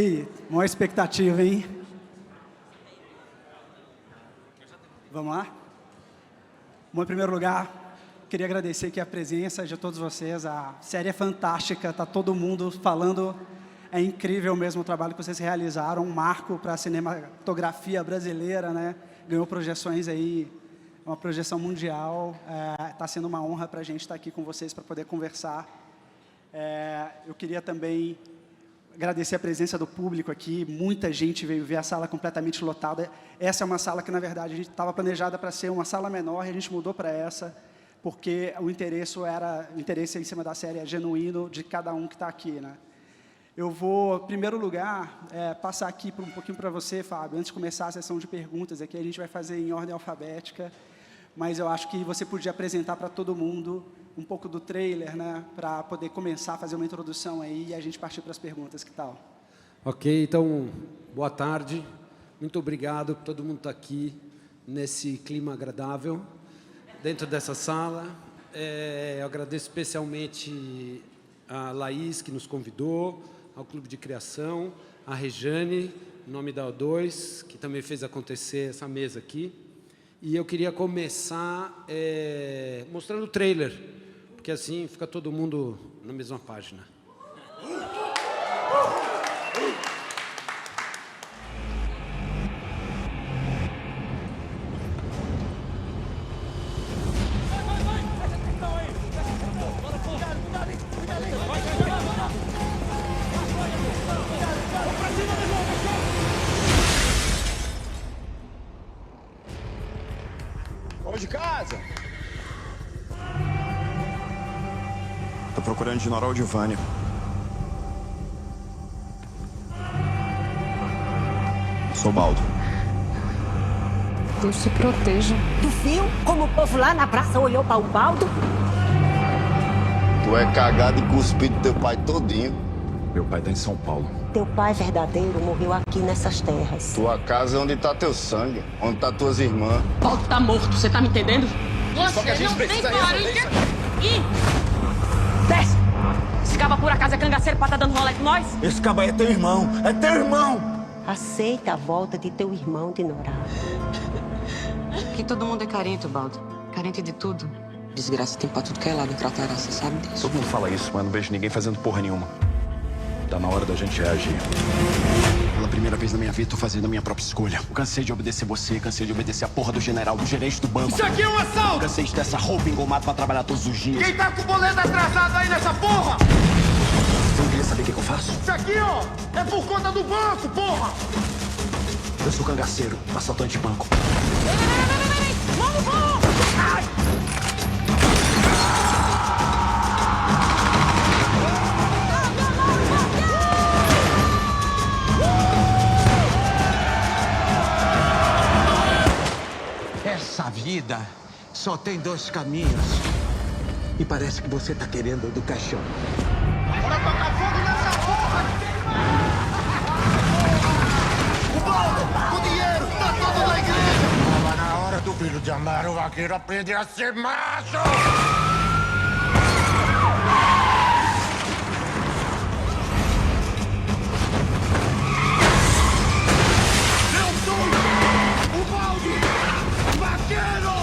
aí, maior expectativa, hein? Vamos lá? Bom, em primeiro lugar, queria agradecer aqui a presença de todos vocês. A série é fantástica, está todo mundo falando. É incrível mesmo o trabalho que vocês realizaram, um marco para a cinematografia brasileira, né? Ganhou projeções aí, uma projeção mundial. Está sendo uma honra para a gente estar aqui com vocês para poder conversar. Eu queria também agradecer a presença do público aqui. Muita gente veio ver a sala completamente lotada. Essa é uma sala que, na verdade, a gente estava planejada para ser uma sala menor e a gente mudou para essa, porque o interesse em cima da série é genuíno de cada um que está aqui, né? Eu vou, em primeiro lugar, passar aqui um pouquinho para você, Fábio, antes de começar a sessão de perguntas. Aqui a gente vai fazer em ordem alfabética, mas eu acho que você podia apresentar para todo mundo um pouco do trailer, né, para poder começar a fazer uma introdução aí e a gente partir para as perguntas, que tal? Ok, então, boa tarde. Muito obrigado por todo mundo estar aqui nesse clima agradável, dentro dessa sala. Eu agradeço especialmente a Laís, que nos convidou, ao Clube de Criação, a Rejane, em nome da O2, que também fez acontecer essa mesa aqui. E eu queria começar mostrando o trailer, porque assim fica todo mundo na mesma página. Vamos de casa! Tô procurando General Giovanni. Sou Baldo. Deus te proteja. Tu viu como o povo lá na praça olhou para o Baldo? Tu é cagado e cuspido teu pai todinho. Meu pai tá em São Paulo. Teu pai verdadeiro morreu aqui nessas terras. Tua casa é onde tá teu sangue, onde tá tuas irmãs. Baldo tá morto, você tá me entendendo? Só que a gente precisa resolver isso aqui. Ih! Desce! Esse caba por acaso é cangaceiro pra tá dando rolê com nós? Esse cabo aí é teu irmão! É teu irmão! Aceita a volta de teu irmão de Norá. Aqui todo mundo é carente, Baldo. Carente de tudo. Desgraça tem pra tudo que é lado, tratar, você sabe disso. Todo mundo fala isso, mas não vejo ninguém fazendo porra nenhuma. Tá na hora da gente reagir. Pela primeira vez na minha vida, tô fazendo a minha própria escolha. Eu cansei de obedecer você, cansei de obedecer a porra do general, do gerente do banco. Isso aqui é um assalto! Cansei de ter essa roupa engomada pra trabalhar todos os dias. Quem tá com o boleto atrasado aí nessa porra? Você não queria saber o que eu faço? Isso aqui, ó, é por conta do banco, porra! Eu sou cangaceiro, assaltante de banco. Vamos! Ai! Essa vida só tem dois caminhos. E parece que você tá querendo o do caixão. Bora tocar fogo nessa porra! O Baldo, o dinheiro, tá todo na igreja! Tava na hora do filho de Amaro Vaqueiro aprender a ser macho! Eu sou o Baldo Vaqueiro!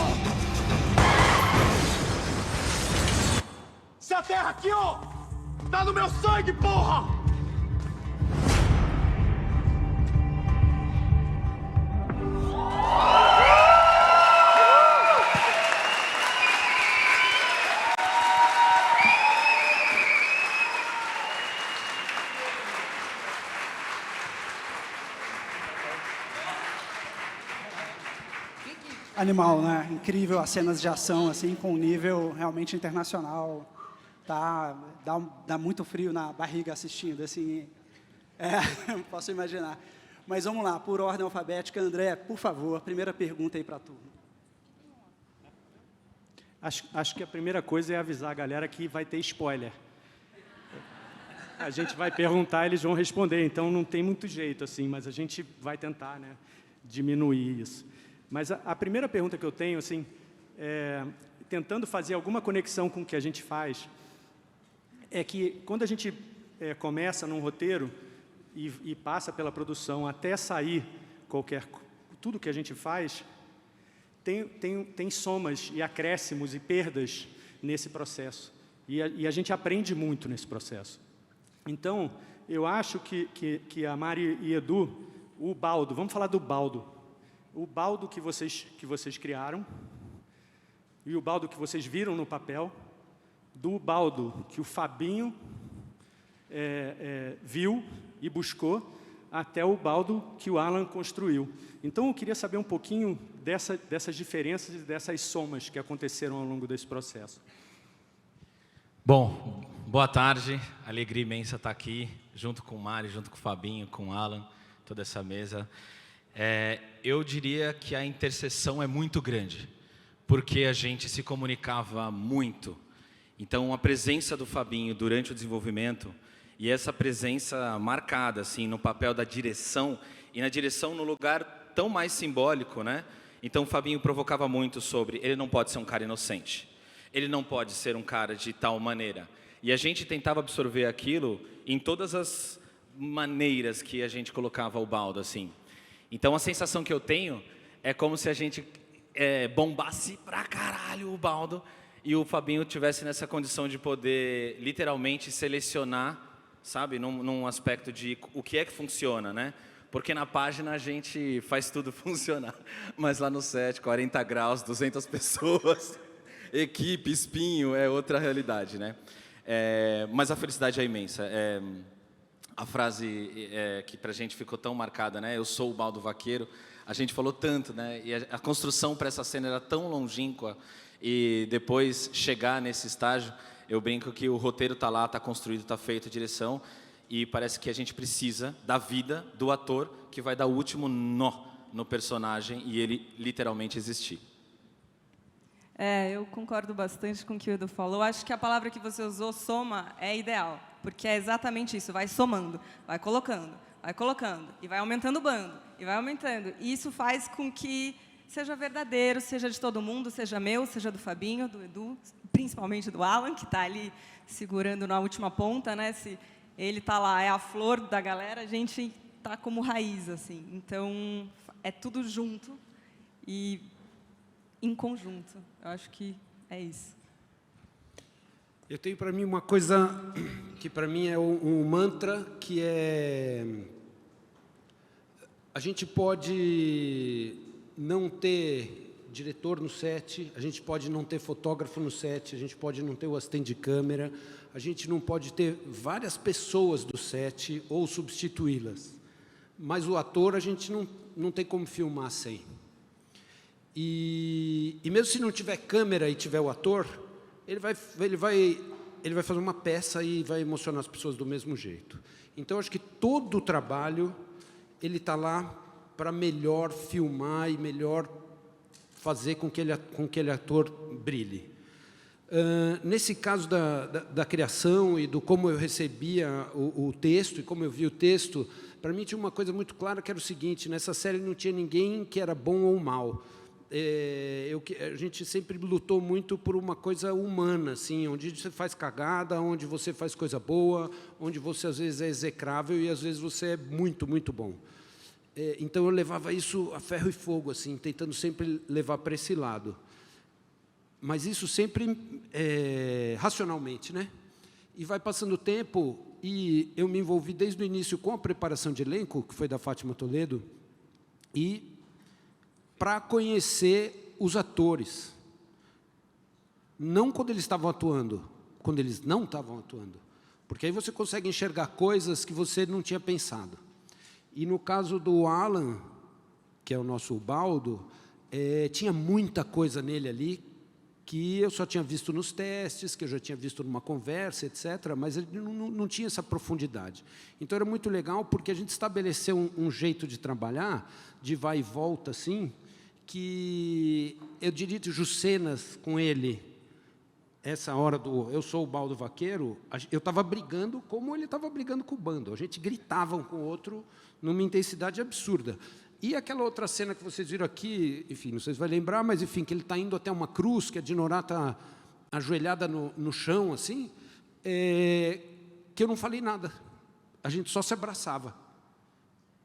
Essa terra aqui, ó, tá no meu sangue, porra! Animal, né? Incrível as cenas de ação, assim, com um nível realmente internacional. Tá, dá muito frio na barriga assistindo, assim. Posso imaginar. Mas vamos lá, por ordem alfabética. André, por favor, a primeira pergunta aí para a turma. Acho que a primeira coisa é avisar a galera que vai ter spoiler. A gente vai perguntar, eles vão responder, então não tem muito jeito, assim, mas a gente vai tentar, né, diminuir isso. Mas a primeira pergunta que eu tenho, assim, tentando fazer alguma conexão com o que a gente faz, é que quando a gente começa num roteiro, e passa pela produção até sair tudo que a gente faz, tem somas e acréscimos e perdas nesse processo. E a gente aprende muito nesse processo. Então, eu acho que a Mari e Edu, o Baldo, vamos falar do Baldo. O Baldo que vocês criaram e o Baldo que vocês viram no papel, do Baldo que o Fabinho viu e buscou, até o Baldo que o Alan construiu. Então, eu queria saber um pouquinho dessas diferenças e dessas somas que aconteceram ao longo desse processo. Bom, boa tarde. Alegria imensa estar aqui, junto com o Mari, junto com o Fabinho, com o Alan, toda essa mesa. Eu diria que a interseção é muito grande, porque a gente se comunicava muito. Então, a presença do Fabinho durante o desenvolvimento, e essa presença marcada assim, no papel da direção, e na direção no lugar tão mais simbólico, né? Então, o Fabinho provocava muito sobre, ele não pode ser um cara inocente, ele não pode ser um cara de tal maneira. E a gente tentava absorver aquilo em todas as maneiras que a gente colocava o Baldo, assim. Então, a sensação que eu tenho é como se a gente bombasse pra caralho o Baldo e o Fabinho tivesse nessa condição de poder, literalmente, selecionar, sabe, num aspecto de o que é que funciona, né? Porque na página a gente faz tudo funcionar, mas lá no set, 40 graus, 200 pessoas, equipe, espinho, é outra realidade, né? Mas a felicidade é imensa. A frase que pra gente ficou tão marcada, né? Eu sou o Baldo Vaqueiro. A gente falou tanto, né? E a construção para essa cena era tão longínqua. E depois chegar nesse estágio, eu brinco que o roteiro está lá, está construído, está feito, a direção. E parece que a gente precisa da vida do ator que vai dar o último nó no personagem e ele literalmente existir. Eu concordo bastante com o que o Edu falou. Acho que a palavra que você usou, soma, é ideal. Porque é exatamente isso, vai somando, vai colocando, e vai aumentando o bando, e vai aumentando. E isso faz com que seja verdadeiro, seja de todo mundo, seja meu, seja do Fabinho, do Edu, principalmente do Alan, que está ali segurando na última ponta, né? Se ele está lá, é a flor da galera, a gente está como raiz, assim. Então, é tudo junto e em conjunto. Eu acho que é isso. Eu tenho para mim uma coisa que para mim é um mantra, que é: a gente pode não ter diretor no set, a gente pode não ter fotógrafo no set, a gente pode não ter o assistente de câmera, a gente não pode ter várias pessoas do set ou substituí-las, mas o ator a gente não tem como filmar sem. E mesmo se não tiver câmera e tiver o ator, ele vai fazer uma peça e vai emocionar as pessoas do mesmo jeito. Então, acho que todo o trabalho ele está lá para melhor filmar e melhor fazer com que aquele ator brilhe. Nesse caso da criação e do como eu recebia o texto e como eu vi o texto, para mim tinha uma coisa muito clara, que era o seguinte: nessa série não tinha ninguém que era bom ou mal. A gente sempre lutou muito por uma coisa humana, assim, onde você faz cagada, onde você faz coisa boa, onde você às vezes é execrável e às vezes você é muito, muito bom. Então eu levava isso a ferro e fogo, assim, tentando sempre levar para esse lado. Mas isso sempre racionalmente, né? E vai passando o tempo e eu me envolvi desde o início com a preparação de elenco, que foi da Fátima Toledo, e para conhecer os atores. Não quando eles estavam atuando, quando eles não estavam atuando. Porque aí você consegue enxergar coisas que você não tinha pensado. E no caso do Alan, que é o nosso Baldo, tinha muita coisa nele ali que eu só tinha visto nos testes, que eu já tinha visto numa conversa, etc., mas ele não tinha essa profundidade. Então, era muito legal, porque a gente estabeleceu um jeito de trabalhar, de vai e volta, assim, que eu dirijo cenas com ele, essa hora do eu sou o Baldo Vaqueiro, eu estava brigando como ele estava brigando com o bando. A gente gritava um com o outro numa intensidade absurda. E aquela outra cena que vocês viram aqui, enfim, não sei se vai lembrar, mas, enfim, que ele está indo até uma cruz, que a Dinorá está ajoelhada no chão, assim, que eu não falei nada. A gente só se abraçava.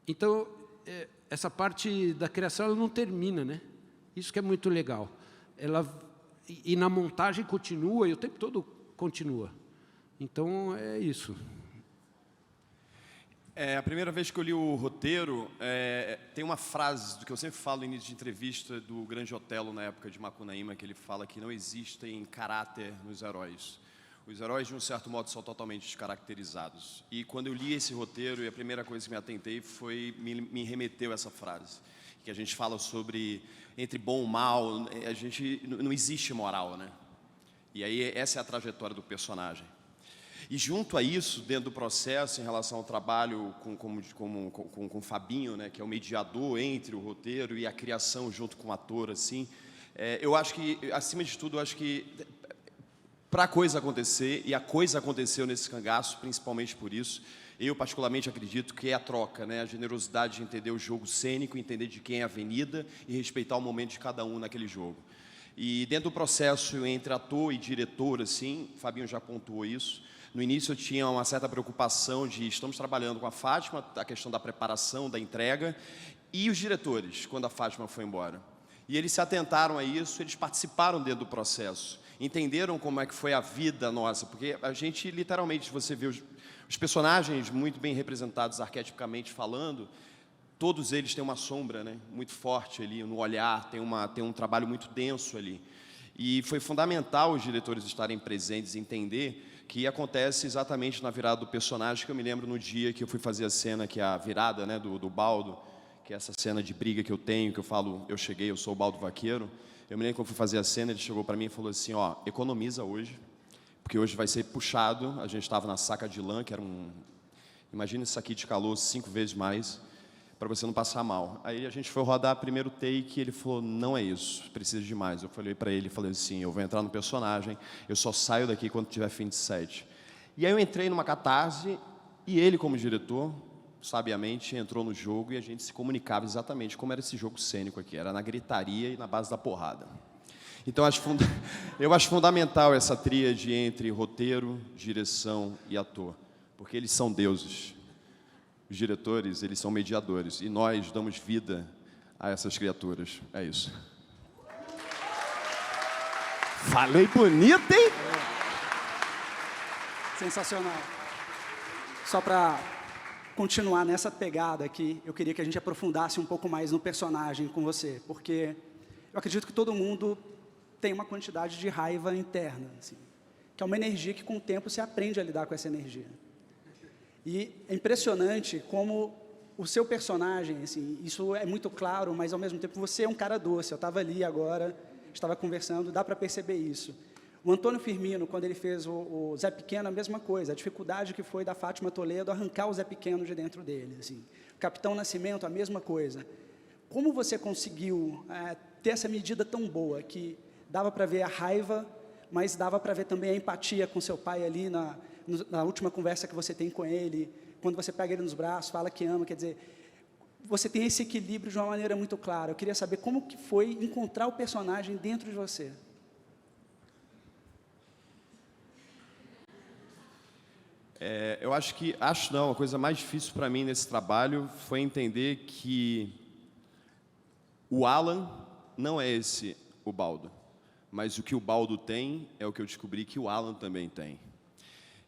Então, essa parte da criação ela não termina, né? Isso que é muito legal. E na montagem continua, e o tempo todo continua. Então, é isso. A primeira vez que eu li o roteiro, tem uma frase do que eu sempre falo no início de entrevista do Grande Otelo, na época de Macunaíma, que ele fala que não existem caráter nos heróis. Os heróis, de um certo modo, são totalmente descaracterizados. E quando eu li esse roteiro, a primeira coisa que me atentei foi, me remeteu a essa frase, que a gente fala sobre, entre bom e mal, não existe moral, né? E aí, essa é a trajetória do personagem. E junto a isso, dentro do processo, em relação ao trabalho com o Fabinho, né, que é o mediador entre o roteiro e a criação junto com o ator, assim, eu acho que, acima de tudo, eu acho que para a coisa acontecer, e a coisa aconteceu nesse cangaço, principalmente por isso, eu particularmente acredito que é a troca, né, a generosidade de entender o jogo cênico, entender de quem é a avenida e respeitar o momento de cada um naquele jogo. E dentro do processo entre ator e diretor, assim, o Fabinho já pontuou isso. No início eu tinha uma certa preocupação de estamos trabalhando com a Fátima, a questão da preparação, da entrega, e os diretores, quando a Fátima foi embora. E eles se atentaram a isso, eles participaram dentro do processo, entenderam como é que foi a vida nossa, porque a gente, literalmente, você vê os personagens muito bem representados arquetipicamente falando, todos eles têm uma sombra, né, muito forte ali no olhar, tem um trabalho muito denso ali. E foi fundamental os diretores estarem presentes e entender que acontece exatamente na virada do personagem, que eu me lembro no dia que eu fui fazer a cena, que é a virada, né, do Baldo, que é essa cena de briga que eu tenho, que eu falo, eu cheguei, eu sou o Baldo Vaqueiro. Eu me lembro que eu fui fazer a cena, ele chegou para mim e falou assim, ó, economiza hoje, porque hoje vai ser puxado, a gente estava na saca de lã, que era imagina isso aqui de calor 5 vezes mais, para você não passar mal. Aí a gente foi rodar primeiro take e ele falou, não é isso, precisa de mais. Eu falei para ele, falei assim, eu vou entrar no personagem, eu só saio daqui quando tiver fim de set. E aí eu entrei numa catarse e ele, como diretor, sabiamente entrou no jogo e a gente se comunicava exatamente como era esse jogo cênico aqui, era na gritaria e na base da porrada. Então eu acho fundamental essa tríade entre roteiro, direção e ator, porque eles são deuses. Os diretores, eles são mediadores e nós damos vida a essas criaturas. É isso. Falei bonito, hein? Sensacional. Só para continuar nessa pegada aqui, eu queria que a gente aprofundasse um pouco mais no personagem com você, porque eu acredito que todo mundo tem uma quantidade de raiva interna, assim, que é uma energia que com o tempo se aprende a lidar com essa energia. E é impressionante como o seu personagem, assim, isso é muito claro, mas ao mesmo tempo você é um cara doce. Eu estava ali agora, estava conversando, dá para perceber isso. O Antônio Firmino, quando ele fez o Zé Pequeno, a mesma coisa, a dificuldade que foi da Fátima Toledo arrancar o Zé Pequeno de dentro dele. Assim. O Capitão Nascimento, a mesma coisa. Como você conseguiu ter essa medida tão boa, que dava para ver a raiva, mas dava para ver também a empatia com seu pai ali na última conversa que você tem com ele, quando você pega ele nos braços, fala que ama, quer dizer, você tem esse equilíbrio de uma maneira muito clara. Eu queria saber como que foi encontrar o personagem dentro de você. Eu acho não, a coisa mais difícil para mim nesse trabalho foi entender que o Alan não é o Baldo, mas o que o Baldo tem é o que eu descobri que o Alan também tem.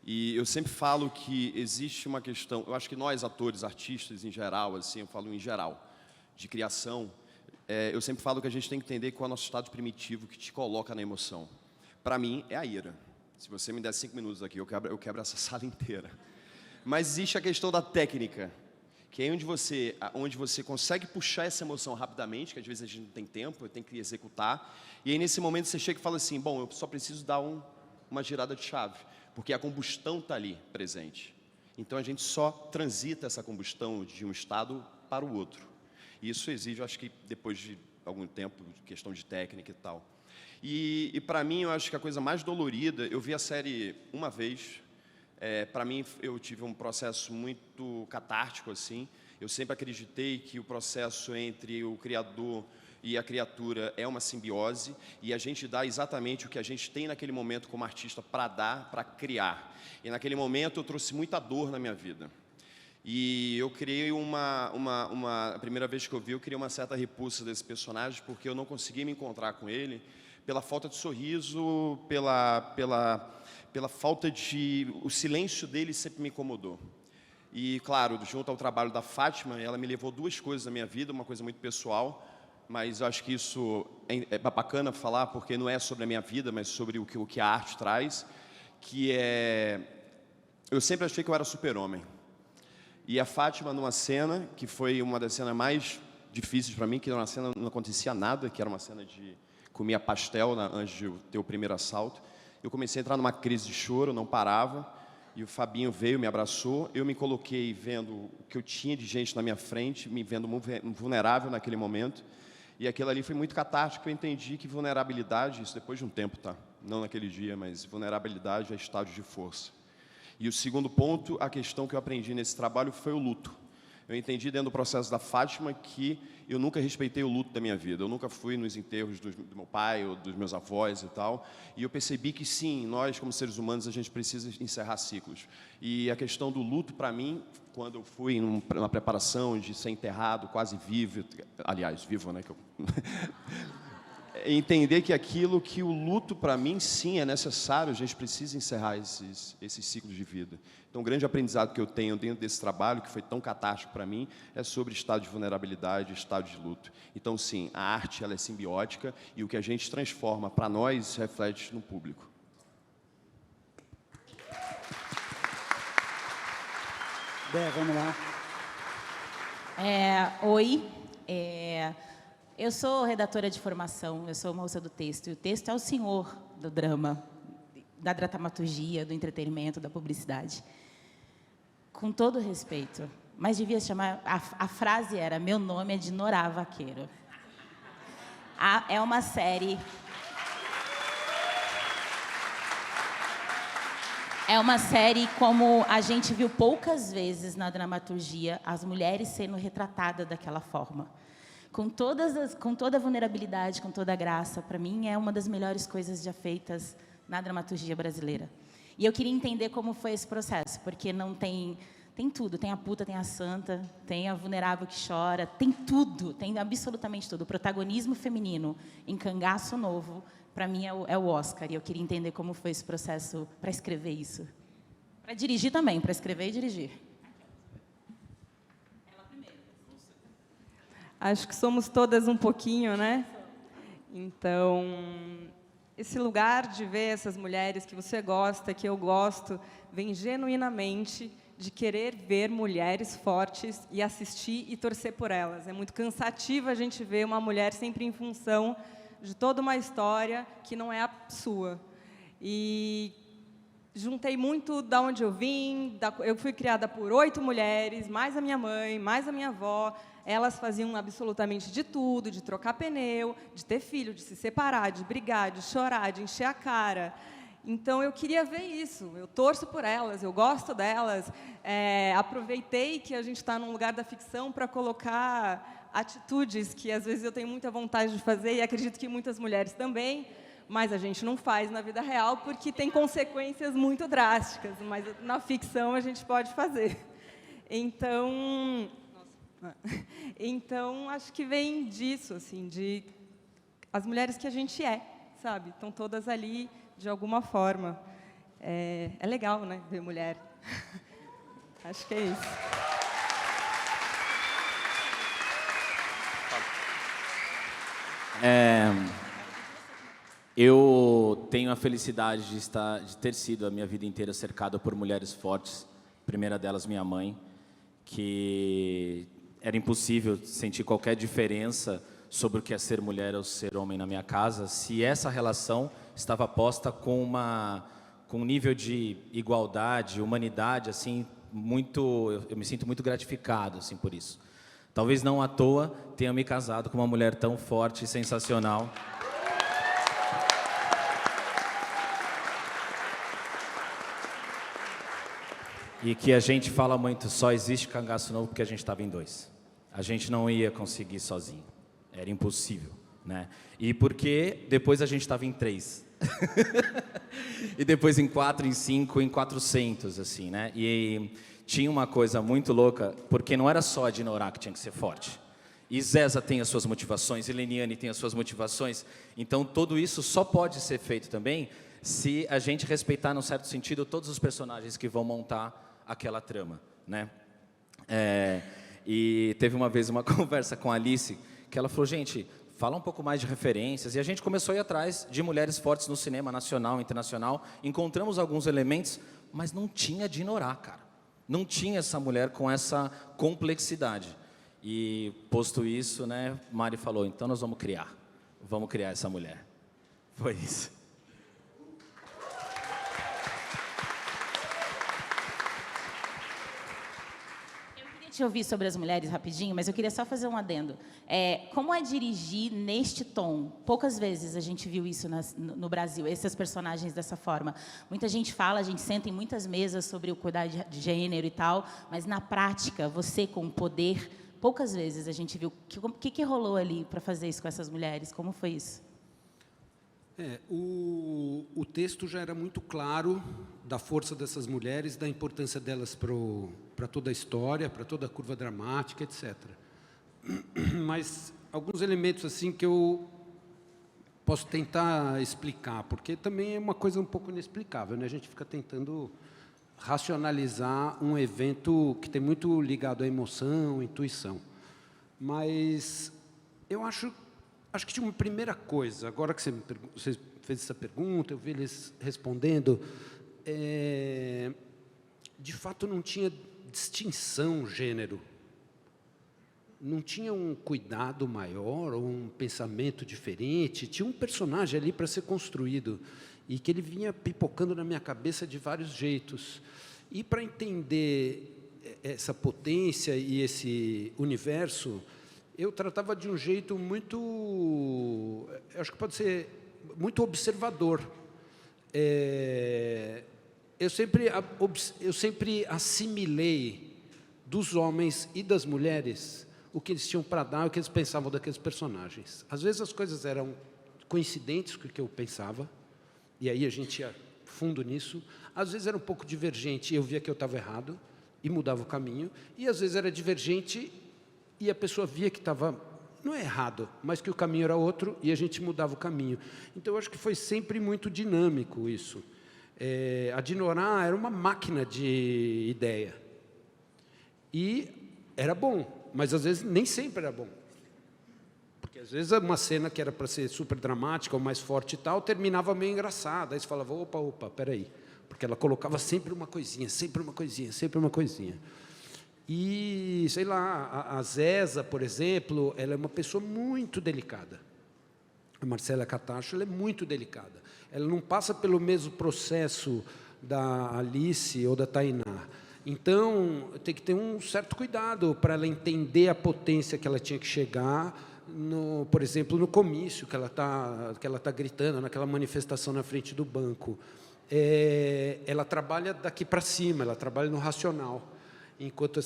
E eu sempre falo que existe uma questão, eu acho que nós atores, artistas em geral, assim, eu falo em geral, de criação, eu sempre falo que a gente tem que entender qual é o nosso estado primitivo que te coloca na emoção. Para mim, é a ira. Se você me der 5 minutos aqui, eu quebro essa sala inteira. Mas existe a questão da técnica, que é onde você consegue puxar essa emoção rapidamente, que às vezes a gente não tem tempo, tem que executar, e aí nesse momento você chega e fala assim, bom, eu só preciso dar uma girada de chave, porque a combustão está ali presente. Então a gente só transita essa combustão de um estado para o outro. E isso exige, eu acho que depois de algum tempo, questão de técnica e tal. E para mim, eu acho que a coisa mais dolorida, eu vi a série uma vez, para mim eu tive um processo muito catártico, assim. Eu sempre acreditei que o processo entre o criador e a criatura é uma simbiose, e a gente dá exatamente o que a gente tem naquele momento como artista para dar, para criar. E naquele momento eu trouxe muita dor na minha vida. E eu criei a primeira vez que eu vi, eu criei uma certa repulsa desse personagem, porque eu não conseguia me encontrar com ele pela falta de sorriso, pela falta de... O silêncio dele sempre me incomodou. E, claro, junto ao trabalho da Fátima, ela me levou duas coisas na minha vida, uma coisa muito pessoal, mas eu acho que isso é bacana falar, porque não é sobre a minha vida, mas sobre o que a arte traz, que é... Eu sempre achei que eu era super-homem. E a Fátima, numa cena, que foi uma das cenas mais difíceis para mim, que era uma cena não acontecia nada, que era uma cena de comia pastel antes de ter o primeiro assalto, eu comecei a entrar numa crise de choro, não parava, e o Fabinho veio, me abraçou, eu me coloquei vendo o que eu tinha de gente na minha frente, me vendo vulnerável naquele momento, e aquilo ali foi muito catártico, eu entendi que vulnerabilidade, isso depois de um tempo, tá? Não naquele dia, mas vulnerabilidade é estágio de força. E o segundo ponto, a questão que eu aprendi nesse trabalho foi o luto. Eu entendi dentro do processo da Fátima que eu nunca respeitei o luto da minha vida. Eu nunca fui nos enterros do meu pai ou dos meus avós e tal. E eu percebi que sim, nós como seres humanos, a gente precisa encerrar ciclos. E a questão do luto, para mim, quando eu fui numa preparação de ser enterrado quase vivo, aliás, vivo, né? Entender que o luto, para mim, sim, é necessário, a gente precisa encerrar esses ciclos de vida. Então, o grande aprendizado que eu tenho dentro desse trabalho, que foi tão catártico para mim, é sobre estado de vulnerabilidade, estado de luto. Então, sim, a arte ela é simbiótica e o que a gente transforma para nós reflete no público. Vamos lá. Oi. Eu sou redatora de formação, eu sou moça do texto, e o texto é o senhor do drama, da dramaturgia, do entretenimento, da publicidade. Com todo respeito, mas devia chamar... A frase era, meu nome é de Norá Vaqueiro. É uma série... É uma série como a gente viu poucas vezes na dramaturgia, as mulheres sendo retratadas daquela forma. Com toda a vulnerabilidade, com toda a graça, para mim é uma das melhores coisas já feitas na dramaturgia brasileira. E eu queria entender como foi esse processo, porque não tem tudo, tem a puta, tem a santa, tem a vulnerável que chora, tem tudo, tem absolutamente tudo. O protagonismo feminino em Cangaço Novo, para mim é o Oscar, e eu queria entender como foi esse processo para escrever isso. Para dirigir também, para escrever e dirigir. Acho que somos todas um pouquinho, né? Então, esse lugar de ver essas mulheres que você gosta, que eu gosto, vem genuinamente de querer ver mulheres fortes e assistir e torcer por elas. É muito cansativo a gente ver uma mulher sempre em função de toda uma história que não é a sua. E juntei muito da onde eu vim, eu fui criada por 8 mulheres, mais a minha mãe, mais a minha avó. Elas faziam absolutamente de tudo, de trocar pneu, de ter filho, de se separar, de brigar, de chorar, de encher a cara. Então, eu queria ver isso. Eu torço por elas, eu gosto delas. Aproveitei que a gente está num lugar da ficção para colocar atitudes que, às vezes, eu tenho muita vontade de fazer e acredito que muitas mulheres também, mas a gente não faz na vida real porque tem consequências muito drásticas, mas na ficção a gente pode fazer. Então, acho que vem disso, assim, de as mulheres que a gente é, sabe? Estão todas ali de alguma forma. É legal, né, ver mulher. Acho que é isso. Eu tenho a felicidade de ter sido a minha vida inteira cercado por mulheres fortes. A primeira delas, minha mãe, que era impossível sentir qualquer diferença sobre o que é ser mulher ou ser homem na minha casa, se essa relação estava posta com um nível de igualdade, humanidade, assim, eu me sinto muito gratificado, assim, por isso. Talvez não à toa tenha me casado com uma mulher tão forte e sensacional. E que a gente fala muito, só existe Cangaço Novo porque a gente estava em 2. A gente não ia conseguir sozinho. Era impossível, né? E porque depois a gente estava em 3. E depois em 4, em 5, em 400, assim, né? E tinha uma coisa muito louca, porque não era só a Dinorah que tinha que ser forte. E Zeza tem as suas motivações, e Leniane tem as suas motivações. Então, tudo isso só pode ser feito também se a gente respeitar, num certo sentido, todos os personagens que vão montar aquela trama, né? E teve uma vez uma conversa com a Alice, que ela falou, gente, fala um pouco mais de referências. E a gente começou a ir atrás de mulheres fortes no cinema nacional, internacional. Encontramos alguns elementos, mas não tinha Dinorah, cara. Não tinha essa mulher com essa complexidade. E, posto isso, né, Mari falou, então nós vamos criar essa mulher. Foi isso. Eu queria te ouvir sobre as mulheres rapidinho, mas eu queria só fazer um adendo. Como é dirigir neste tom? Poucas vezes a gente viu isso no Brasil, esses personagens dessa forma. Muita gente fala, a gente senta em muitas mesas sobre o cuidar de gênero e tal, mas na prática, você com o poder... Poucas vezes a gente viu. O que rolou ali para fazer isso com essas mulheres? Como foi isso? O texto já era muito claro da força dessas mulheres, da importância delas para toda a história, para toda a curva dramática, etc. Mas alguns elementos assim que eu posso tentar explicar, porque também é uma coisa um pouco inexplicável, né? A gente fica tentando racionalizar um evento que tem muito ligado à emoção, à intuição. Mas eu acho que tinha uma primeira coisa, agora que você fez essa pergunta, eu vi eles respondendo, de fato não tinha distinção gênero, não tinha um cuidado maior, ou um pensamento diferente, tinha um personagem ali para ser construído, e que ele vinha pipocando na minha cabeça de vários jeitos. E para entender essa potência e esse universo, eu tratava de um jeito muito, eu acho que pode ser muito observador. Eu sempre assimilei dos homens e das mulheres o que eles tinham para dar, o que eles pensavam daqueles personagens. Às vezes as coisas eram coincidentes com o que eu pensava, e aí a gente ia fundo nisso. Às vezes era um pouco divergente, e eu via que eu estava errado, e mudava o caminho. E às vezes era divergente, e a pessoa via que estava, não é errado, mas que o caminho era outro, e a gente mudava o caminho. Então, eu acho que foi sempre muito dinâmico isso. A Dinorah era uma máquina de ideia. E era bom, mas às vezes nem sempre era bom. Porque às vezes uma cena que era para ser super dramática ou mais forte e tal, terminava meio engraçada. Aí você falava, opa, peraí. Porque ela colocava sempre uma coisinha, sempre uma coisinha, sempre uma coisinha. E, sei lá, a Zeza, por exemplo, ela é uma pessoa muito delicada. A Marcela Catacho, ela é muito delicada. Ela não passa pelo mesmo processo da Alice ou da Tainá. Então, tem que ter um certo cuidado para ela entender a potência que ela tinha que chegar, por exemplo, no comício que ela tá gritando, naquela manifestação na frente do banco. Ela trabalha daqui para cima, ela trabalha no racional. Enquanto,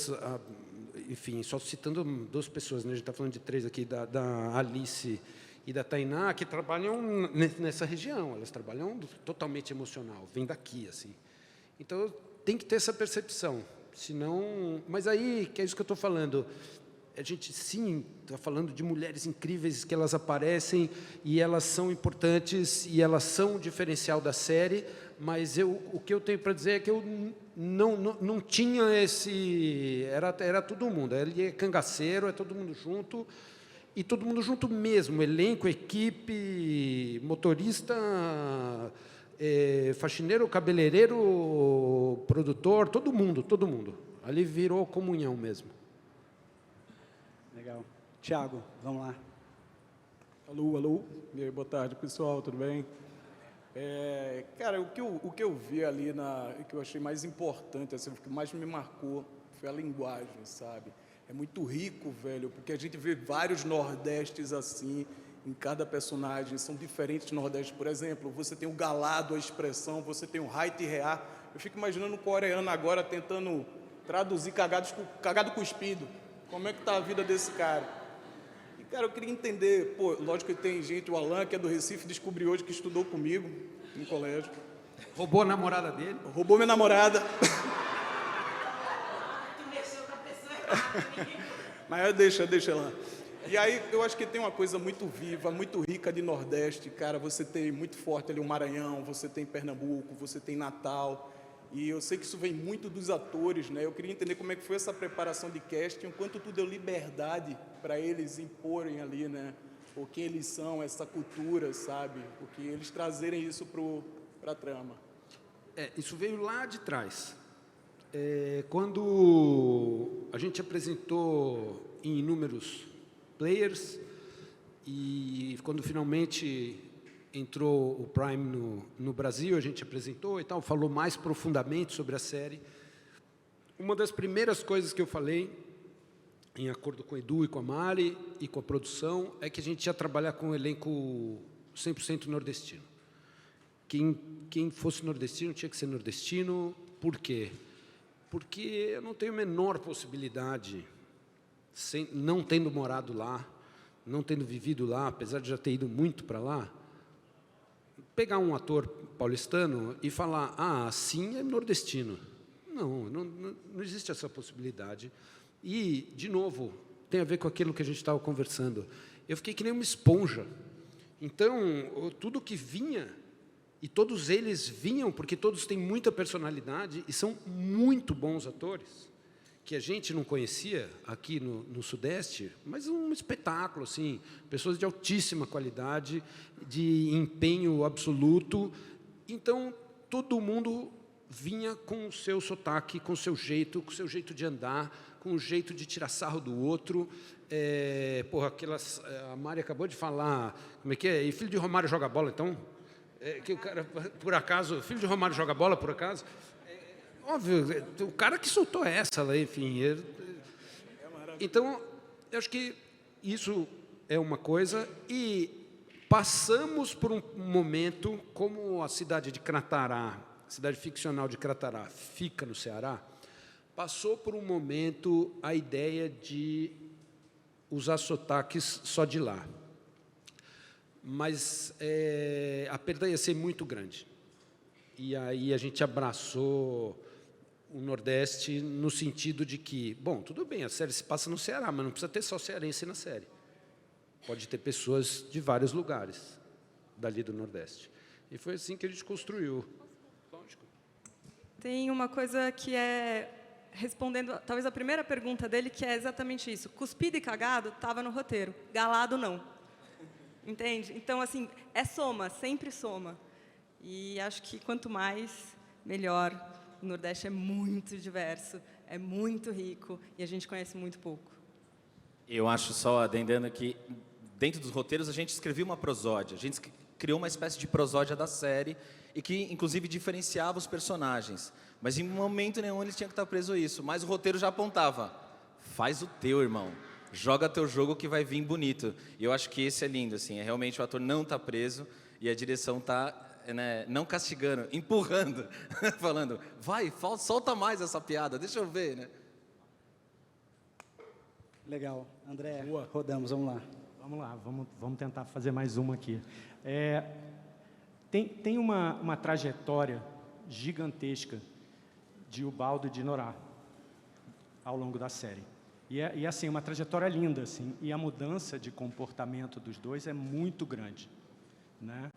enfim, só citando duas pessoas, né? A gente está falando de três aqui, da Alice e da Tainá, que trabalham nessa região, elas trabalham totalmente emocional, vem daqui, assim. Então, tem que ter essa percepção, senão... Mas aí, que é isso que eu estou falando, a gente, sim, está falando de mulheres incríveis, que elas aparecem, e elas são importantes, e elas são o diferencial da série, mas o que eu tenho para dizer é que eu não tinha esse... Era todo mundo, ele é cangaceiro, é todo mundo junto, e todo mundo junto mesmo, elenco, equipe, motorista, faxineiro, cabeleireiro, produtor, todo mundo. Ali virou comunhão mesmo. Legal. Tiago, vamos lá. Alô. E aí, boa tarde, pessoal, tudo bem? Cara, o que eu vi ali, o que eu achei mais importante, assim, o que mais me marcou, foi a linguagem, sabe? É muito rico, velho, porque a gente vê vários nordestes assim, em cada personagem, são diferentes nordestes. Por exemplo, você tem o galado, a expressão, você tem o haiti reá. Eu fico imaginando o coreano agora tentando traduzir cagado cuspido. Como é que tá a vida desse cara? E, cara, eu queria entender, lógico que tem gente, o Alan, que é do Recife, descobriu hoje que estudou comigo no colégio. Roubou a namorada dele? Roubou minha namorada. Mas deixa lá. E aí, eu acho que tem uma coisa muito viva, muito rica de Nordeste, cara. Você tem muito forte ali o Maranhão, você tem Pernambuco, você tem Natal. E eu sei que isso vem muito dos atores, né? Eu queria entender como é que foi essa preparação de casting, o quanto tu deu liberdade para eles imporem ali, né? O que eles são, essa cultura, sabe? Porque eles trazerem isso para a trama. Isso veio lá de trás. Quando a gente apresentou em inúmeros players e quando finalmente entrou o Prime no Brasil, a gente apresentou e tal, falou mais profundamente sobre a série. Uma das primeiras coisas que eu falei, em acordo com o Edu e com a Mari e com a produção, é que a gente ia trabalhar com um elenco 100% nordestino. Quem fosse nordestino tinha que ser nordestino. Por quê? Porque eu não tenho a menor possibilidade, não tendo morado lá, não tendo vivido lá, apesar de já ter ido muito para lá, pegar um ator paulistano e falar, assim é nordestino. Não existe essa possibilidade. E, de novo, tem a ver com aquilo que a gente estava conversando. Eu fiquei que nem uma esponja. Então, tudo que vinha, e todos eles vinham, porque todos têm muita personalidade e são muito bons atores, que a gente não conhecia aqui no Sudeste, mas um espetáculo, assim, pessoas de altíssima qualidade, de empenho absoluto. Então, todo mundo vinha com o seu sotaque, com o seu jeito de andar, com o jeito de tirar sarro do outro. A Mari acabou de falar, como é que é? E filho de Romário joga bola, então? Que o cara, por acaso, filho de Romário joga bola, por acaso? Óbvio, o cara que soltou essa lá, enfim. Então, eu acho que isso é uma coisa. E passamos por um momento, como a cidade de Cratará, cidade ficcional de Cratará, fica no Ceará, passou por um momento a ideia de usar sotaques só de lá. Mas a perda ia ser muito grande. E aí a gente abraçou o Nordeste no sentido de que, bom, tudo bem, a série se passa no Ceará, mas não precisa ter só cearense na série. Pode ter pessoas de vários lugares dali do Nordeste. E foi assim que a gente construiu. Lógico. Tem uma coisa que respondendo, talvez a primeira pergunta dele, que é exatamente isso. Cuspido e cagado estava no roteiro, galado não. Entende? Então, assim, soma, sempre soma. E acho que quanto mais, melhor. O Nordeste é muito diverso, é muito rico e a gente conhece muito pouco. Eu acho, só adendando aqui, dentro dos roteiros a gente escrevia uma prosódia, a gente criou uma espécie de prosódia da série e que, inclusive, diferenciava os personagens. Mas, em momento nenhum, eles tinham que estar presos a isso. Mas o roteiro já apontava, faz o teu, irmão. Joga teu jogo que vai vir bonito. E eu acho que esse é lindo, assim, realmente o ator não está preso e a direção está... não castigando, empurrando, falando, vai, solta mais essa piada, deixa eu ver, né? Legal. André, rodamos, vamos lá. Vamos lá, vamos tentar fazer mais uma aqui. Tem uma trajetória gigantesca de Ubaldo e de Norá ao longo da série. E assim, uma trajetória linda, assim, e a mudança de comportamento dos dois é muito grande, né?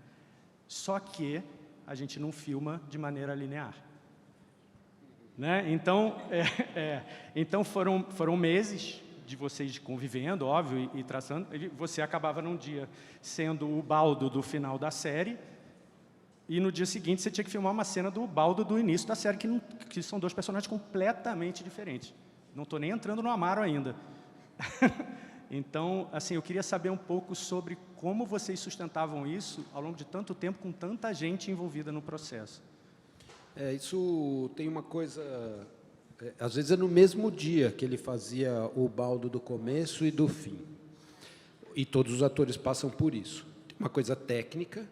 Só que a gente não filma de maneira linear, né? Então foram meses de vocês convivendo, óbvio, e traçando. Você acabava num dia sendo o Baldo do final da série e no dia seguinte você tinha que filmar uma cena do Baldo do início da série, que são dois personagens completamente diferentes. Não estou nem entrando no Amaro ainda. Então, assim, eu queria saber um pouco sobre como vocês sustentavam isso ao longo de tanto tempo, com tanta gente envolvida no processo. Isso tem uma coisa... às vezes é no mesmo dia que ele fazia o Baldo do começo e do fim. E todos os atores passam por isso. Tem uma coisa técnica,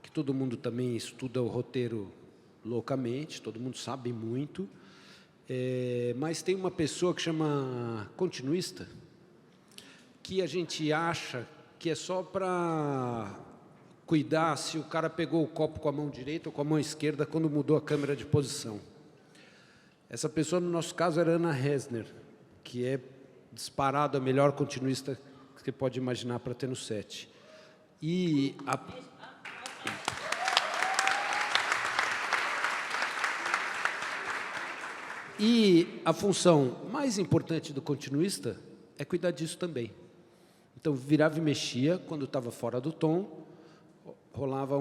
que todo mundo também estuda o roteiro loucamente, todo mundo sabe muito. Mas tem uma pessoa que chama continuista, que a gente acha que é só para cuidar se o cara pegou o copo com a mão direita ou com a mão esquerda quando mudou a câmera de posição. Essa pessoa, no nosso caso, era Ana Resner, que é disparado a melhor continuista que você pode imaginar para ter no set. E a função mais importante do continuista é cuidar disso também. Então, virava e mexia, quando estava fora do tom, rolava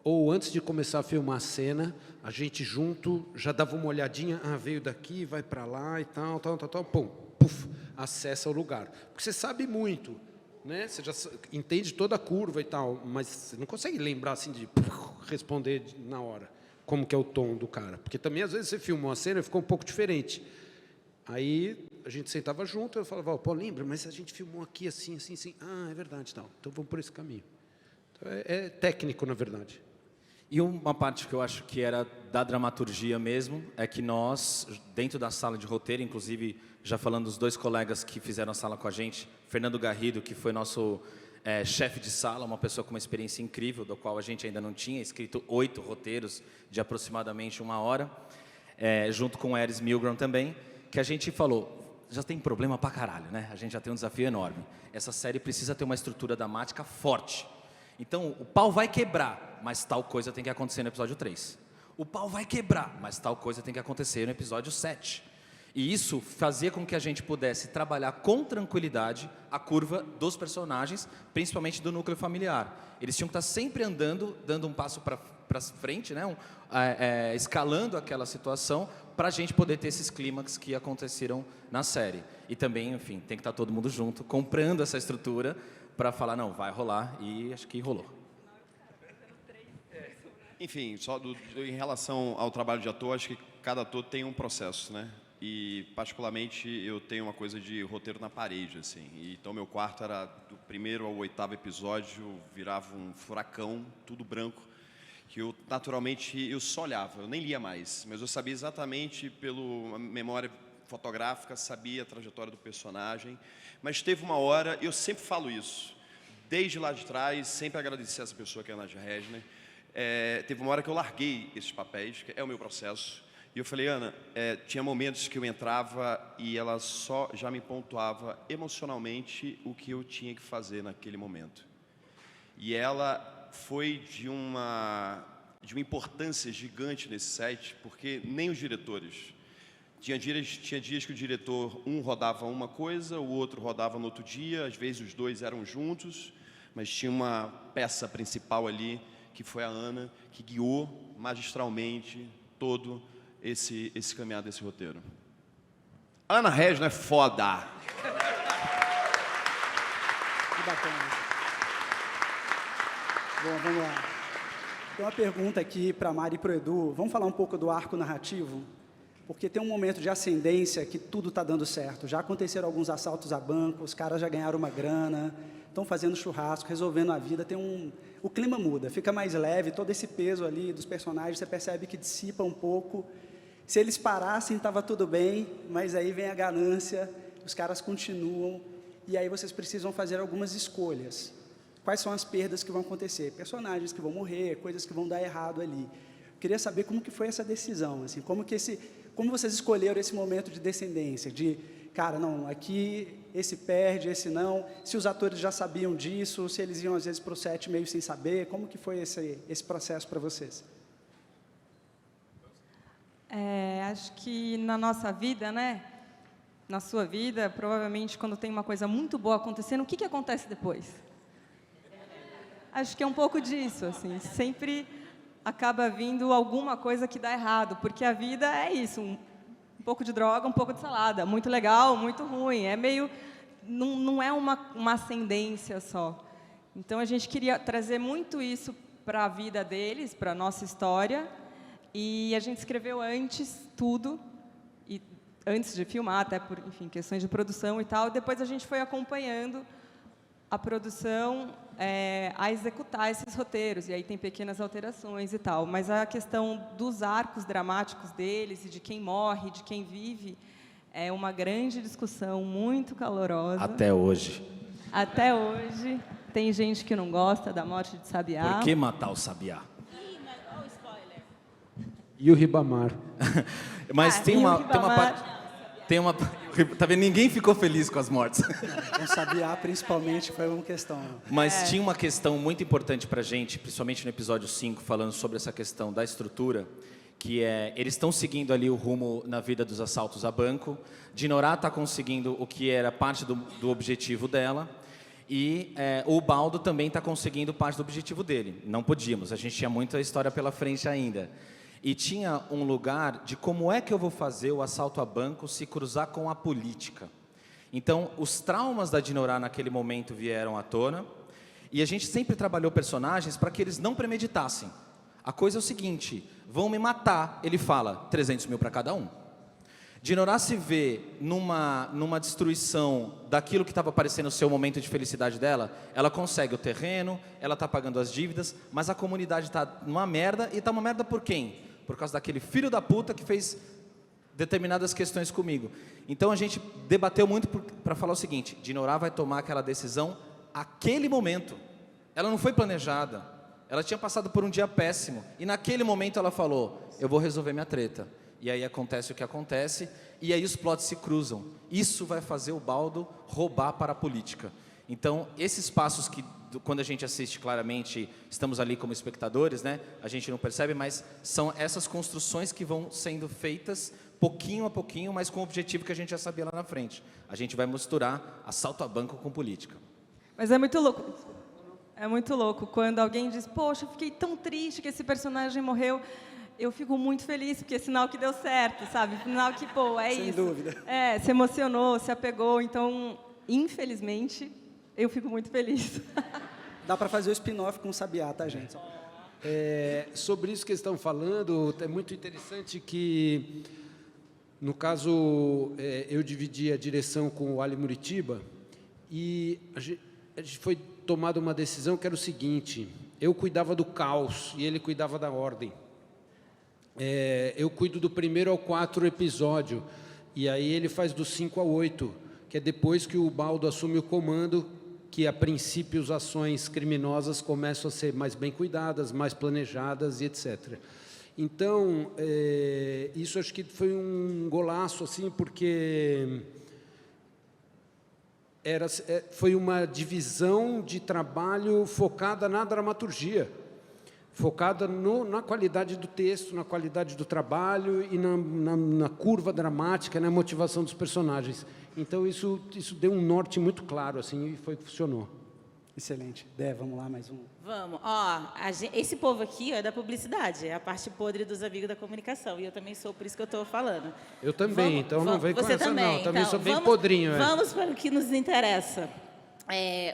ou antes de começar a filmar a cena, a gente junto já dava uma olhadinha, veio daqui, vai para lá e tal, pum, puf, acessa o lugar. Porque você sabe muito, né? Você já entende toda a curva e tal, mas você não consegue lembrar assim de responder na hora como que é o tom do cara. Porque também, às vezes, você filmou a cena e ficou um pouco diferente. Aí a gente sentava junto, eu falava, pô, lembra, mas a gente filmou aqui assim. É verdade, tal. Então vamos por esse caminho. Então, é técnico, na verdade. E uma parte que eu acho que era da dramaturgia mesmo, é que nós, dentro da sala de roteiro, inclusive, já falando dos 2 colegas que fizeram a sala com a gente, Fernando Garrido, que foi nosso chefe de sala, uma pessoa com uma experiência incrível, do qual a gente ainda não tinha, escrito 8 roteiros de aproximadamente 1 hora, junto com o Eris Milgram também, que a gente falou, já tem problema pra caralho, né? A gente já tem um desafio enorme. Essa série precisa ter uma estrutura dramática forte. Então, o pau vai quebrar, mas tal coisa tem que acontecer no episódio 3. O pau vai quebrar, mas tal coisa tem que acontecer no episódio 7. E isso fazia com que a gente pudesse trabalhar com tranquilidade a curva dos personagens, principalmente do núcleo familiar. Eles tinham que estar sempre andando, dando um passo para frente, né? Escalando aquela situação, para a gente poder ter esses clímax que aconteceram na série. E também, enfim, tem que estar todo mundo junto, comprando essa estrutura, para falar, não, vai rolar, e acho que rolou. Enfim, em relação ao trabalho de ator, acho que cada ator tem um processo, né? E, particularmente, eu tenho uma coisa de roteiro na parede, assim. Então, meu quarto era, do 1º ao 8º episódio, virava um furacão, tudo branco, que eu, naturalmente, eu só olhava, eu nem lia mais, mas eu sabia exatamente, pela memória fotográfica, sabia a trajetória do personagem. Mas teve uma hora, eu sempre falo isso, desde lá de trás, sempre agradeci a essa pessoa que é a Nadia Regner. Teve uma hora que eu larguei esses papéis, que é o meu processo, e eu falei, Ana, tinha momentos que eu entrava e ela só já me pontuava emocionalmente o que eu tinha que fazer naquele momento. E ela foi de uma importância gigante nesse set, porque nem os diretores. Tinha dias que o diretor, um rodava uma coisa, o outro rodava no outro dia, às vezes os 2 eram juntos, mas tinha uma peça principal ali, que foi a Ana, que guiou magistralmente todo esse caminhar desse roteiro. Ana Regner é foda! Que bacana. Bom, vamos lá. Tem uma pergunta aqui para a Mari e para o Edu. Vamos falar um pouco do arco narrativo? Porque tem um momento de ascendência que tudo está dando certo. Já aconteceram alguns assaltos a banco, os caras já ganharam uma grana, estão fazendo churrasco, resolvendo a vida. O clima muda, fica mais leve, todo esse peso ali dos personagens, você percebe que dissipa um pouco. Se eles parassem, estava tudo bem, mas aí vem a ganância, os caras continuam, e aí vocês precisam fazer algumas escolhas. Quais são as perdas que vão acontecer? Personagens que vão morrer, coisas que vão dar errado ali. Eu queria saber como que foi essa decisão, assim, como vocês escolheram esse momento de descendência, de, cara, não, aqui esse perde, esse não, se os atores já sabiam disso, se eles iam às vezes para o set meio sem saber, como que foi esse processo para vocês? Acho que na nossa vida, né, na sua vida, provavelmente quando tem uma coisa muito boa acontecendo, o que acontece depois? Acho que é um pouco disso, assim, sempre acaba vindo alguma coisa que dá errado, porque a vida é isso, um pouco de droga, um pouco de salada, muito legal, muito ruim, é meio, não é uma ascendência só. Então a gente queria trazer muito isso para a vida deles, para a nossa história, e a gente escreveu antes tudo, e antes de filmar, até por, enfim, questões de produção e tal, depois a gente foi acompanhando a produção a executar esses roteiros, e aí tem pequenas alterações e tal, mas a questão dos arcos dramáticos deles, e de quem morre, de quem vive, é uma grande discussão, muito calorosa. Até hoje. Até hoje. Tem gente que não gosta da morte de Sabiá. Por que matar o Sabiá? E o Ribamar. Mas tem uma parte... Tem uma... Tá vendo? Ninguém ficou feliz com as mortes. Com Sabiá, principalmente, foi uma questão. Mas tinha uma questão muito importante pra gente, principalmente no episódio 5, falando sobre essa questão da estrutura, que é, eles estão seguindo ali o rumo na vida dos assaltos a banco, Dinorah está conseguindo o que era parte do objetivo dela, e o Baldo também está conseguindo parte do objetivo dele. Não podíamos, a gente tinha muita história pela frente ainda. E tinha um lugar de como é que eu vou fazer o assalto a banco se cruzar com a política. Então, os traumas da Dinorah naquele momento vieram à tona, e a gente sempre trabalhou personagens para que eles não premeditassem. A coisa é o seguinte, vão me matar, ele fala, 300 mil para cada um. Dinorah se vê numa destruição daquilo que estava parecendo ser o momento de felicidade dela, ela consegue o terreno, ela está pagando as dívidas, mas a comunidade está numa merda, e está uma merda por quem? Por causa daquele filho da puta que fez determinadas questões comigo. Então a gente debateu muito para falar o seguinte, Dinorah vai tomar aquela decisão aquele momento. Ela não foi planejada, ela tinha passado por um dia péssimo, e naquele momento ela falou, eu vou resolver minha treta. E aí acontece o que acontece, e aí os plots se cruzam. Isso vai fazer o Baldo roubar para a política. Então, esses passos que, quando a gente assiste claramente, estamos ali como espectadores, né? A gente não percebe, mas são essas construções que vão sendo feitas pouquinho a pouquinho, mas com o objetivo que a gente já sabia lá na frente. A gente vai misturar assalto a banco com política. Mas é muito louco. É muito louco quando alguém diz, poxa, eu fiquei tão triste que esse personagem morreu. Eu fico muito feliz, porque é sinal que deu certo, sabe? Sinal que, pô, é isso. Sem dúvida. Se emocionou, se apegou. Então, infelizmente, eu fico muito feliz. Dá para fazer o spin-off com o Sabiá, tá, gente? Sobre isso que eles estão falando, é muito interessante que, no caso, eu dividi a direção com o Ali Muritiba, e a gente foi tomada uma decisão que era o seguinte, eu cuidava do caos e ele cuidava da ordem. Eu cuido do 1º ao 4 episódio, e aí ele faz do 5 ao 8, que é depois que o Baldo assume o comando, que a princípio as ações criminosas começam a ser mais bem cuidadas, mais planejadas e etc. Então, isso acho que foi um golaço, assim, porque foi uma divisão de trabalho focada na dramaturgia, focada na qualidade do texto, na qualidade do trabalho e na curva dramática, na motivação dos personagens. Então, isso deu um norte muito claro, assim, e funcionou. Excelente. Dé, vamos lá, mais um. Vamos. Esse povo aqui é da publicidade, é a parte podre dos amigos da comunicação, e eu também sou, por isso que eu estou falando. Eu também, não vem com essa também, não, também então, sou bem podrinho. Vamos para o que nos interessa.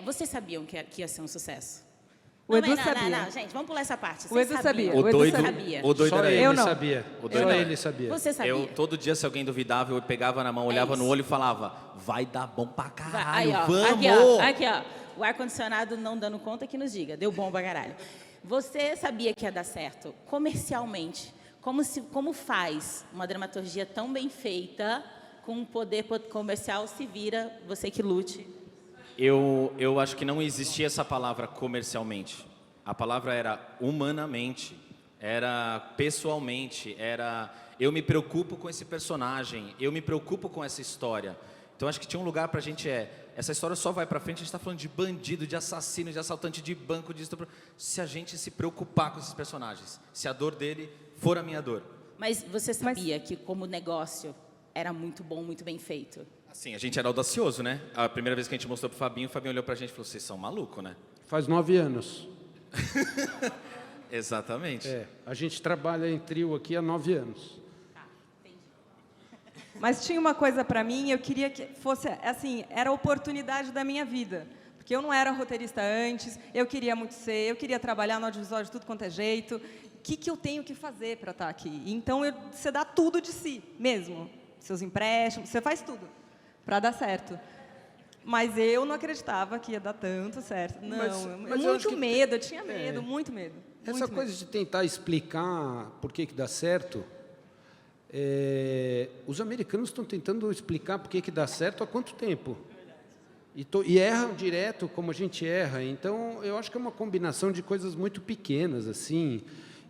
Vocês sabiam que ia ser um sucesso? O Edu sabia. Não, gente, vamos pular essa parte. O Edu sabia. O doido Só era ele ele. sabia. Só ele sabia. Você sabia? Eu, todo dia, se alguém duvidava, eu pegava na mão, olhava no olho e falava, vai dar bom pra caralho, vamos! Aqui, ó. O ar-condicionado não dando conta que nos diga, deu bom pra caralho. Você sabia que ia dar certo comercialmente? Como faz uma dramaturgia tão bem feita, com um poder comercial, se vira, você que lute? Eu acho que não existia essa palavra comercialmente. A palavra era humanamente, era pessoalmente, era eu me preocupo com esse personagem, eu me preocupo com essa história. Então acho que tinha um lugar pra gente essa história só vai pra frente, a gente está falando de bandido, de assassino, de assaltante de banco, de estupro, se a gente se preocupar com esses personagens, se a dor dele for a minha dor. Mas você sabia que como negócio era muito bom, muito bem feito? Assim, a gente era audacioso, né? A primeira vez que a gente mostrou pro Fabinho, o Fabinho olhou pra gente e falou, vocês são malucos, né? Faz 9 anos. Exatamente. A gente trabalha em trio aqui há 9 anos. Mas tinha uma coisa para mim, eu queria que fosse, assim, era a oportunidade da minha vida. Porque eu não era roteirista antes, eu queria muito ser, eu queria trabalhar no audiovisual de tudo quanto é jeito. O que eu tenho que fazer para estar aqui? Então, você dá tudo de si mesmo. Seus empréstimos, você faz tudo para dar certo. Mas eu não acreditava que ia dar tanto certo. Não, muito medo, eu tinha medo, muito medo. Essa coisa de tentar explicar por que dá certo, os americanos estão tentando explicar por que dá certo há quanto tempo. E erram direto como a gente erra. Então, eu acho que é uma combinação de coisas muito pequenas, assim,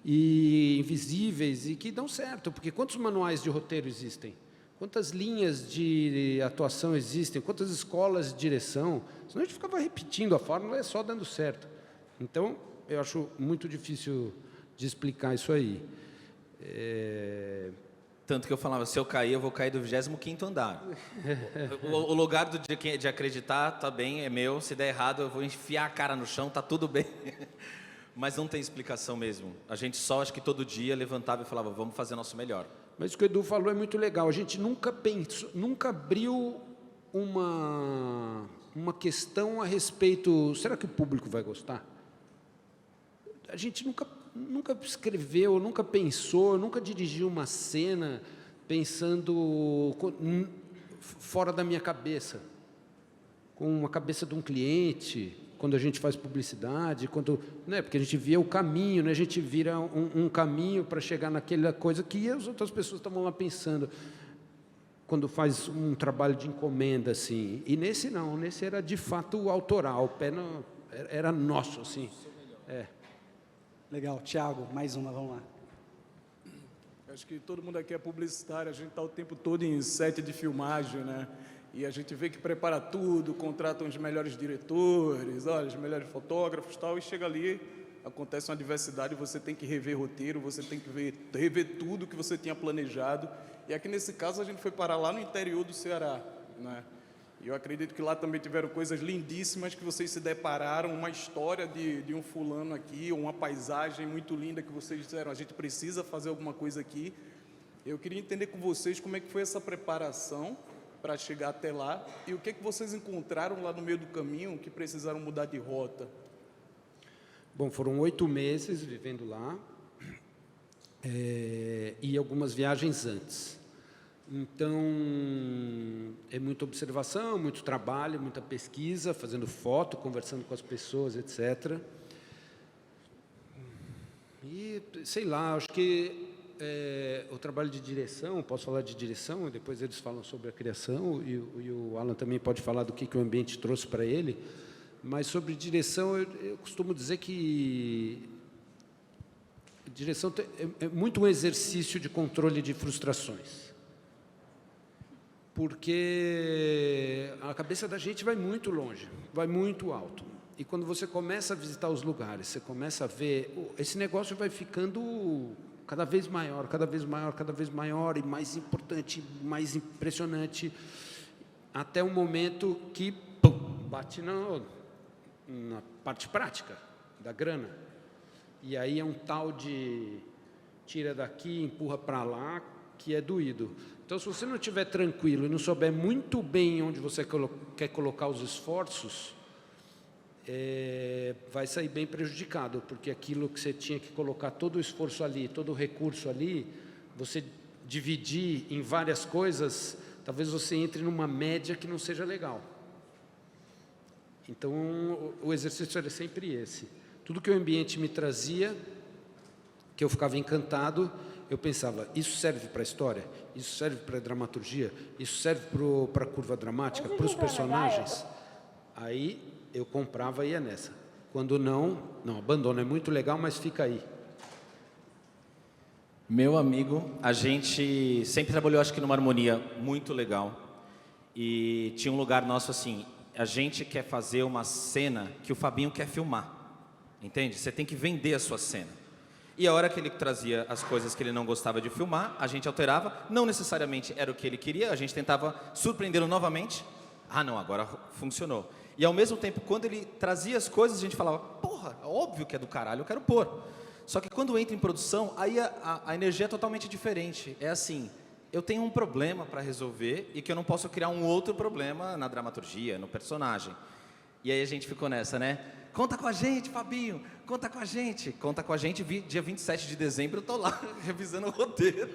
e invisíveis, e que dão certo. Porque quantos manuais de roteiro existem? Quantas linhas de atuação existem? Quantas escolas de direção? Senão a gente ficava repetindo a fórmula, é só dando certo. Então, eu acho muito difícil de explicar isso aí. Tanto que eu falava, se eu cair, eu vou cair do 25º andar. O lugar de acreditar, tá bem, é meu. Se der errado, eu vou enfiar a cara no chão, tá tudo bem. Mas não tem explicação mesmo. A gente só, acho que todo dia, levantava e falava, vamos fazer nosso melhor. Mas o que o Edu falou é muito legal. A gente nunca pensou, nunca abriu uma questão a respeito, será que o público vai gostar? A gente nunca escreveu, nunca pensou, nunca dirigiu uma cena pensando fora da minha cabeça, com a cabeça de um cliente, quando a gente faz publicidade, porque a gente via o caminho, né? A gente vira um caminho para chegar naquela coisa que as outras pessoas estavam lá pensando, quando faz um trabalho de encomenda, assim. E nesse não, nesse era de fato autoral, era nosso, assim. Legal. Thiago, mais uma, vamos lá. Acho que todo mundo aqui é publicitário, a gente está o tempo todo em set de filmagem, né? E a gente vê que prepara tudo, contratam os melhores diretores, olha, os melhores fotógrafos e tal, e chega ali, acontece uma diversidade, você tem que rever roteiro, você tem que rever tudo que você tinha planejado. E aqui nesse caso a gente foi parar lá no interior do Ceará, né? E eu acredito que lá também tiveram coisas lindíssimas que vocês se depararam, uma história de um fulano aqui, uma paisagem muito linda que vocês disseram, a gente precisa fazer alguma coisa aqui. Eu queria entender com vocês como é que foi essa preparação para chegar até lá e o que vocês encontraram lá no meio do caminho que precisaram mudar de rota. Bom, foram 8 meses vivendo lá e algumas viagens antes. Então, é muita observação, muito trabalho, muita pesquisa, fazendo foto, conversando com as pessoas, etc. E, sei lá, acho que o trabalho de direção, posso falar de direção, depois eles falam sobre a criação, e o Alan também pode falar do que o ambiente trouxe para ele, mas sobre direção, eu costumo dizer que direção é muito um exercício de controle de frustrações. Porque a cabeça da gente vai muito longe, vai muito alto. E quando você começa a visitar os lugares, você começa a ver, esse negócio vai ficando cada vez maior, cada vez maior, cada vez maior, e mais importante, mais impressionante, até um momento que bate na parte prática da grana. E aí é um tal de tira daqui, empurra para lá, que é doído. Então, se você não estiver tranquilo e não souber muito bem onde você quer colocar os esforços, vai sair bem prejudicado, porque aquilo que você tinha que colocar todo o esforço ali, todo o recurso ali, você dividir em várias coisas, talvez você entre numa média que não seja legal. Então, o exercício era sempre esse. Tudo que o ambiente me trazia, que eu ficava encantado, eu pensava, isso serve para a história? Isso serve para a dramaturgia? Isso serve para a curva dramática? Para os personagens? Aí eu comprava e ia nessa. Quando não, abandona. É muito legal, mas fica aí. Meu amigo, a gente sempre trabalhou, acho que numa harmonia muito legal. E tinha um lugar nosso assim, a gente quer fazer uma cena que o Fabinho quer filmar. Entende? Você tem que vender a sua cena. E a hora que ele trazia as coisas que ele não gostava de filmar, a gente alterava, não necessariamente era o que ele queria, a gente tentava surpreendê-lo novamente. Ah, não, agora funcionou. E ao mesmo tempo, quando ele trazia as coisas, a gente falava, porra, óbvio que é do caralho, eu quero pôr. Só que quando entra em produção, aí a energia é totalmente diferente. É assim, eu tenho um problema para resolver e que eu não posso criar um outro problema na dramaturgia, no personagem. E aí a gente ficou nessa, né? Conta com a gente, Fabinho, conta com a gente. Conta com a gente, dia 27 de dezembro eu tô lá, revisando o roteiro.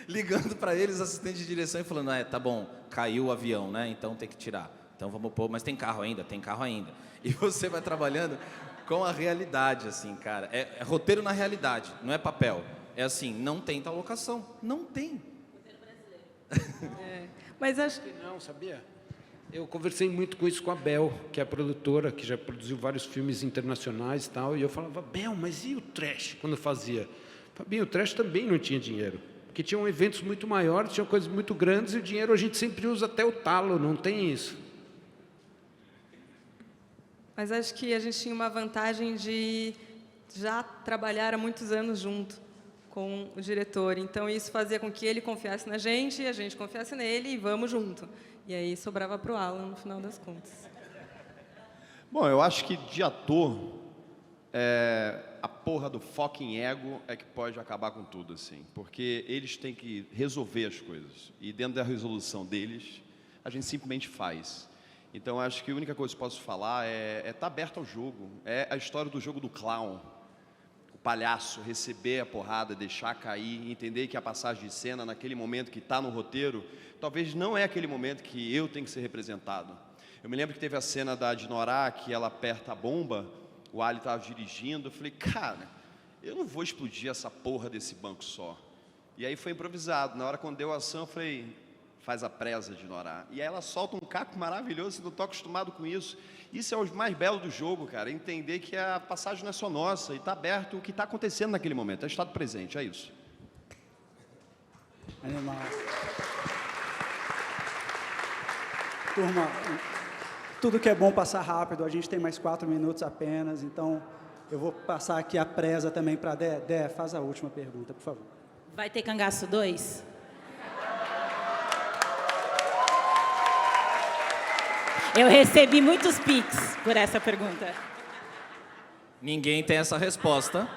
Ligando para eles, assistente de direção, e falando, tá bom, caiu o avião, né? Então tem que tirar. Então vamos pôr, mas tem carro ainda? Tem carro ainda. E você vai trabalhando com a realidade, assim, cara. É roteiro na realidade, não é papel. É assim, não tem tal locação. Não tem. Roteiro brasileiro. Mas acho que não, sabia? Eu conversei muito com isso com a Bel, que é a produtora, que já produziu vários filmes internacionais e tal, e eu falava, Bel, mas e o trash, quando eu fazia? Fabinho, o trash também não tinha dinheiro, Porque tinham eventos muito maiores, tinham coisas muito grandes e o dinheiro a gente sempre usa até o talo, não tem isso. Mas acho que a gente tinha uma vantagem de já trabalhar há muitos anos junto com o diretor. Então, isso fazia com que ele confiasse na gente, a gente confiasse nele e vamos junto. E aí sobrava para o Alan, no final das contas. Bom, eu acho que de ator, a porra do fucking ego é que pode acabar com tudo, assim. Porque eles têm que resolver as coisas. E dentro da resolução deles, a gente simplesmente faz. Então, acho que a única coisa que eu posso falar é estar aberto ao jogo. É a história do jogo do clown. O palhaço receber a porrada, deixar cair, entender que a passagem de cena, naquele momento que está no roteiro, talvez não é aquele momento que eu tenho que ser representado. Eu me lembro que teve a cena da Dinorah, que ela aperta a bomba, o Ali estava dirigindo, eu falei, cara, eu não vou explodir essa porra desse banco só. E aí foi improvisado. Na hora quando deu a ação, eu falei, faz a presa, Dinorah. E aí ela solta um caco maravilhoso, eu não estou acostumado com isso. Isso é o mais belo do jogo, cara, entender que a passagem não é só nossa, e está aberto o que está acontecendo naquele momento, é estado presente, é isso. Animal. Turma, tudo que é bom passar rápido, a gente tem mais 4 minutos apenas, então eu vou passar aqui a presa também para a Dé. Dé, faz a última pergunta, por favor. Vai ter Cangaço 2? Eu recebi muitos pics por essa pergunta. Ninguém tem essa resposta,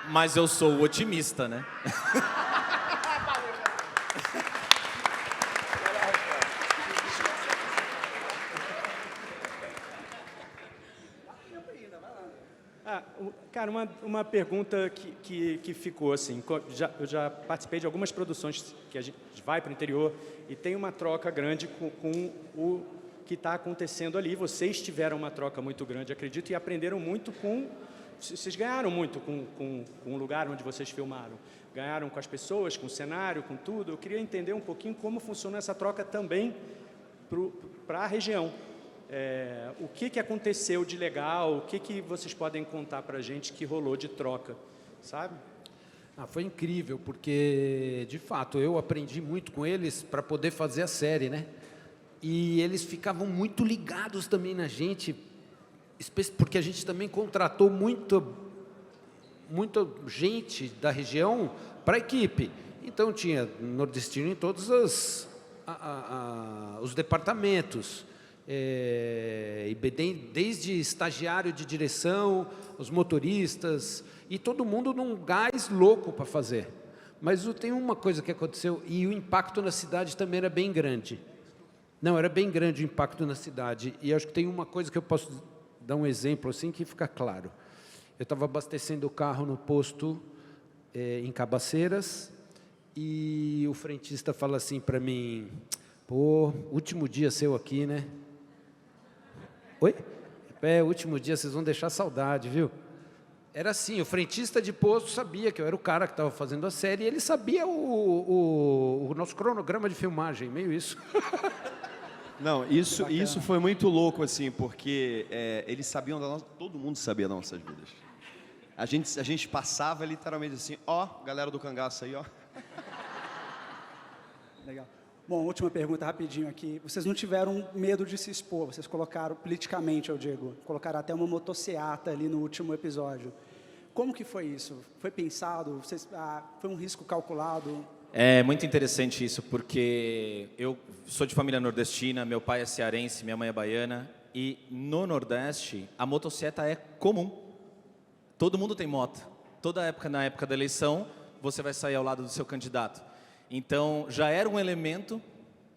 mas eu sou o otimista, né? Cara, uma pergunta que ficou assim, eu já participei de algumas produções que a gente vai para o interior e tem uma troca grande com o que está acontecendo ali. Vocês tiveram uma troca muito grande, acredito, e aprenderam muito vocês ganharam muito com o lugar onde vocês filmaram. Ganharam com as pessoas, com o cenário, com tudo. Eu queria entender um pouquinho como funciona essa troca também para a região. O que aconteceu de legal, o que vocês podem contar para a gente que rolou de troca, sabe? Foi incrível, porque, de fato, eu aprendi muito com eles para poder fazer a série, né? E eles ficavam muito ligados também na gente, porque a gente também contratou muita gente da região para a equipe. Então, tinha nordestino em todos os departamentos. Desde estagiário de direção, os motoristas, e todo mundo num gás louco para fazer. Mas tem uma coisa que aconteceu, e o impacto na cidade também era bem grande. Não, era bem grande o impacto na cidade, e acho que tem uma coisa que eu posso dar um exemplo assim que fica claro. Eu estava abastecendo o carro no posto em Cabaceiras, e o frentista fala assim para mim, pô, último dia seu aqui, né? Oi? Último dia, vocês vão deixar saudade, viu? Era assim, o frentista de posto sabia que eu era o cara que estava fazendo a série, e ele sabia o nosso cronograma de filmagem, meio isso. Não, isso foi muito louco, assim, porque eles sabiam todo mundo sabia das nossas vidas. A gente passava literalmente assim, ó, galera do cangaço aí, ó. Legal. Bom, última pergunta rapidinho aqui. Vocês não tiveram medo de se expor, vocês colocaram, politicamente, eu digo, colocaram até uma motocicleta ali no último episódio. Como que foi isso? Foi pensado? Foi um risco calculado? É muito interessante isso, porque eu sou de família nordestina, meu pai é cearense, minha mãe é baiana, e no Nordeste a motocicleta é comum. Todo mundo tem moto. Na época da eleição, você vai sair ao lado do seu candidato. Então, já era um elemento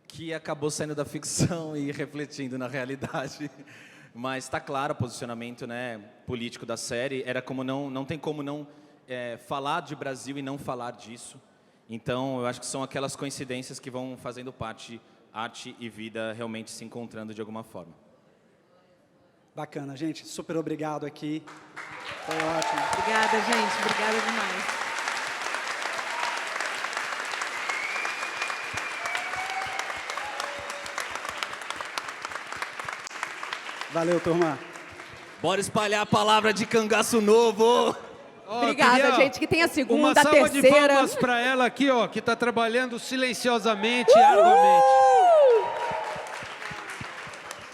que acabou saindo da ficção e refletindo na realidade. Mas está claro o posicionamento, né, político da série. Era como não tem como não falar de Brasil e não falar disso. Então, eu acho que são aquelas coincidências que vão fazendo parte, arte e vida realmente se encontrando de alguma forma. Bacana, gente. Super obrigado aqui. Foi ótimo. Obrigada, gente. Obrigada demais. Valeu, turma. Bora espalhar a palavra de Cangaço Novo! Obrigada, gente. Que tem a segunda, uma a salva de terceira. palmas para ela aqui, ó, que está trabalhando silenciosamente e arduamente.